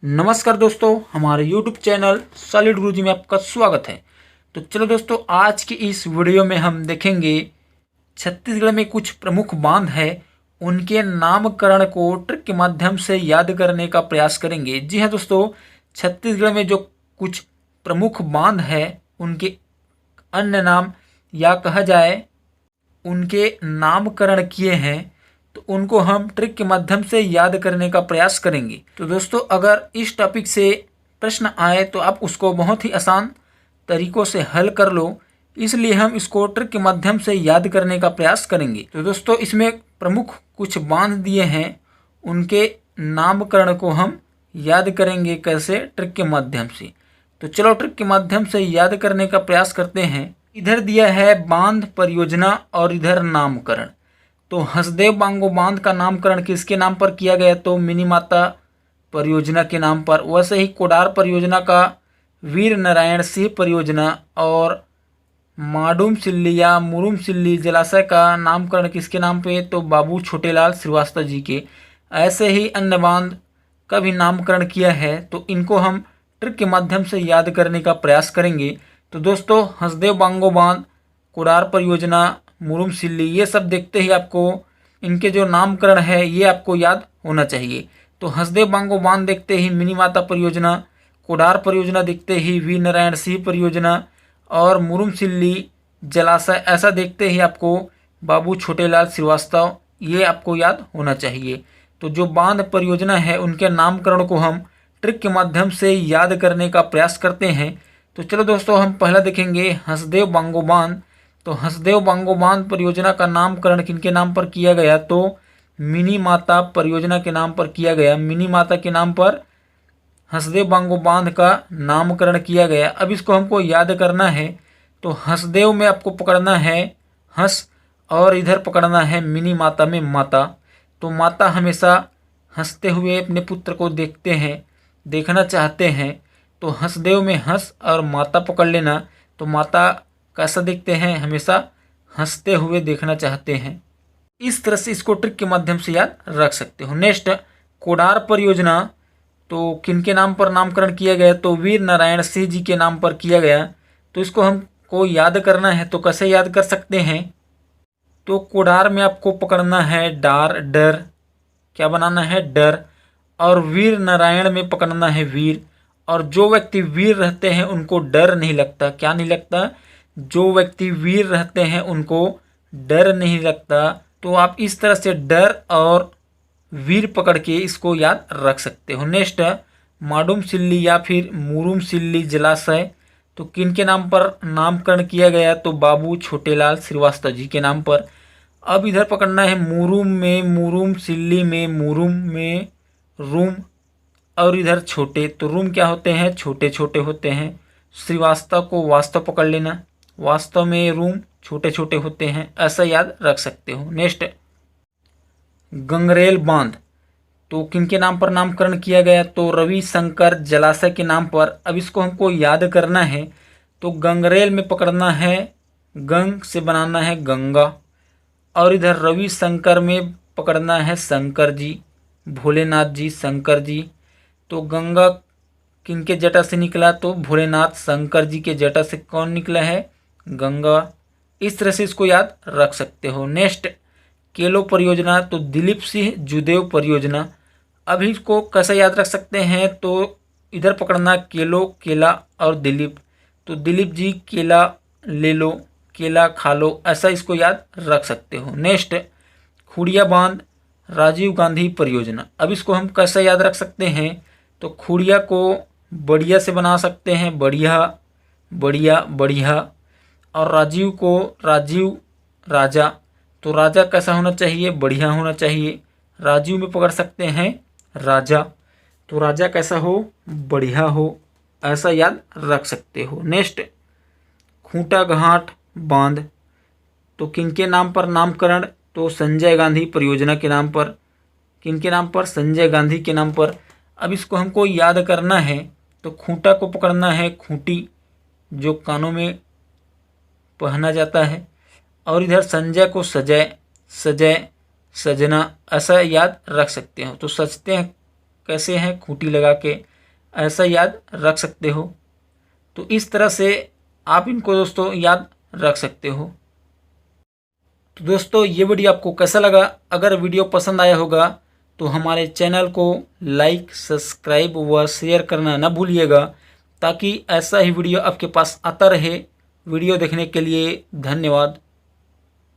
नमस्कार दोस्तों, हमारे YouTube चैनल सॉलिड गुरुजी में आपका स्वागत है। तो चलो दोस्तों, आज की इस वीडियो में हम देखेंगे छत्तीसगढ़ में कुछ प्रमुख बांध है, उनके नामकरण को ट्रिक के माध्यम से याद करने का प्रयास करेंगे। जी हाँ दोस्तों, छत्तीसगढ़ में जो कुछ प्रमुख बांध है उनके अन्य नाम या कहा जाए उनके नामकरण किए हैं, तो उनको हम ट्रिक के माध्यम से याद करने का प्रयास करेंगे। तो दोस्तों, अगर इस टॉपिक से प्रश्न आए तो आप उसको बहुत ही आसान तरीकों से हल कर लो, इसलिए हम इसको ट्रिक के माध्यम से याद करने का प्रयास करेंगे। तो दोस्तों, इसमें प्रमुख कुछ बांध दिए हैं, उनके नामकरण को हम याद करेंगे कैसे, ट्रिक के माध्यम से। तो चलो ट्रिक के माध्यम से याद करने का प्रयास करते हैं। इधर दिया है बांध परियोजना और इधर नामकरण। तो हसदेव बांगो बांध का नामकरण किसके नाम पर किया गया? तो मिनी माता परियोजना के नाम पर। वैसे ही कोडार परियोजना का वीर नारायण सिंह परियोजना और माडूम सिल्ली या मुरुम सिल्ली जलाशय का नामकरण किसके नाम पे? तो बाबू छोटेलाल श्रीवास्तव जी के। ऐसे ही अन्य बांध का भी नामकरण किया है, तो इनको हम ट्रिक के माध्यम से याद करने का प्रयास करेंगे। तो दोस्तों, हसदेव बांगो बांध, कोडार परियोजना, मुरुम सिल्ली, ये सब देखते ही आपको इनके जो नामकरण है ये आपको याद होना चाहिए। तो हसदेव बांगो बांध देखते ही मिनी माता परियोजना, कोडार परियोजना देखते ही वीर नारायण सिंह परियोजना और मुरुम सिल्ली जलाशय, ऐसा देखते ही आपको बाबू छोटेलाल श्रीवास्तव, ये आपको याद होना चाहिए। तो जो बांध परियोजना है उनके नामकरण को हम ट्रिक के माध्यम से याद करने का प्रयास करते हैं। तो चलो दोस्तों, हम पहला देखेंगे हसदेव बांगो बांध। तो हसदेव बांगो बांध परियोजना का नामकरण किनके नाम पर किया गया? तो मिनी माता परियोजना के नाम पर किया गया। मिनी माता के नाम पर हसदेव बांगो बांध का नामकरण किया गया। अब इसको हमको याद करना है। तो हसदेव में आपको पकड़ना है हंस और इधर पकड़ना है मिनी माता में माता। तो माता हमेशा हंसते हुए अपने पुत्र को देखना चाहते हैं। तो हसदेव में हंस और माता पकड़ लेना। तो माता कैसा देखते हैं? हमेशा हंसते हुए देखना चाहते हैं। इस तरह से इसको ट्रिक के माध्यम से याद रख सकते हो। नेक्स्ट, कोडार परियोजना, तो किनके नाम पर नामकरण किया गया? तो वीर नारायण सिंह जी के नाम पर किया गया। तो इसको हमको याद करना है, तो कैसे याद कर सकते हैं? तो कोडार में आपको पकड़ना है डर, क्या बनाना है? डर। और वीर नारायण में पकड़ना है वीर। और जो व्यक्ति वीर रहते हैं उनको डर नहीं लगता। क्या नहीं लगता? जो व्यक्ति वीर रहते हैं उनको डर नहीं लगता। तो आप इस तरह से डर और वीर पकड़ के इसको याद रख सकते हो। नेक्स्ट, माडूम सिल्ली या फिर मुरुम सिल्ली जलाशय, तो किनके नाम पर नामकरण किया गया? तो बाबू छोटेलाल श्रीवास्तव जी के नाम पर। अब इधर पकड़ना है मुरुम में मुरुम, सिल्ली में मुरुम में रूम, और इधर छोटे, तो रूम क्या होते हैं? छोटे छोटे होते हैं। श्रीवास्तव को वास्तव पकड़ लेना, वास्तव में रूम छोटे छोटे होते हैं, ऐसा याद रख सकते हो। नेक्स्ट, गंगरेल बांध, तो किनके नाम पर नामकरण किया गया? तो रविशंकर जलाशय के नाम पर। अब इसको हमको याद करना है। तो गंगरेल में पकड़ना है गंग से बनाना है गंगा, और इधर रविशंकर में पकड़ना है शंकर जी, भोलेनाथ जी, शंकर जी। तो गंगा किनके जटा से निकला? तो भोलेनाथ शंकर जी के जटा से कौन निकला है? गंगा। इस तरह से इसको याद रख सकते हो। नेक्स्ट, केलो परियोजना, तो दिलीप सिंह जुदेव परियोजना। अभी इसको कैसे याद रख सकते हैं? तो इधर पकड़ना केलो, केला और दिलीप। तो दिलीप जी केला ले लो, केला खा लो, ऐसा इसको याद रख सकते हो। नेक्स्ट, खुड़िया बांध, राजीव गांधी परियोजना। अब इसको हम कैसे याद रख सकते हैं? तो खुड़िया को बढ़िया से बना सकते हैं, बढ़िया बढ़िया बढ़िया, और राजीव को राजीव राजा। तो राजा कैसा होना चाहिए? बढ़िया होना चाहिए। राजीव में पकड़ सकते हैं राजा, तो राजा कैसा हो? बढ़िया हो, ऐसा याद रख सकते हो। नेक्स्ट, खूंटा घाट बांध, तो किनके नाम पर नामकरण? तो संजय गांधी परियोजना के नाम पर। किनके नाम पर? संजय गांधी के नाम पर। अब इसको हमको याद करना है। तो खूंटा को पकड़ना है खूंटी, जो कानों में पहना जाता है, और इधर संजय को सजय, सजय सजना, ऐसा याद रख सकते हो। तो सजते हैं कैसे हैं? खूंटी लगा के। ऐसा याद रख सकते हो। तो इस तरह से आप इनको दोस्तों याद रख सकते हो। तो दोस्तों ये वीडियो आपको कैसा लगा? अगर वीडियो पसंद आया होगा तो हमारे चैनल को लाइक, सब्सक्राइब व शेयर करना न भूलिएगा, ताकि ऐसा ही वीडियो आपके पास आता रहे। वीडियो देखने के लिए धन्यवाद।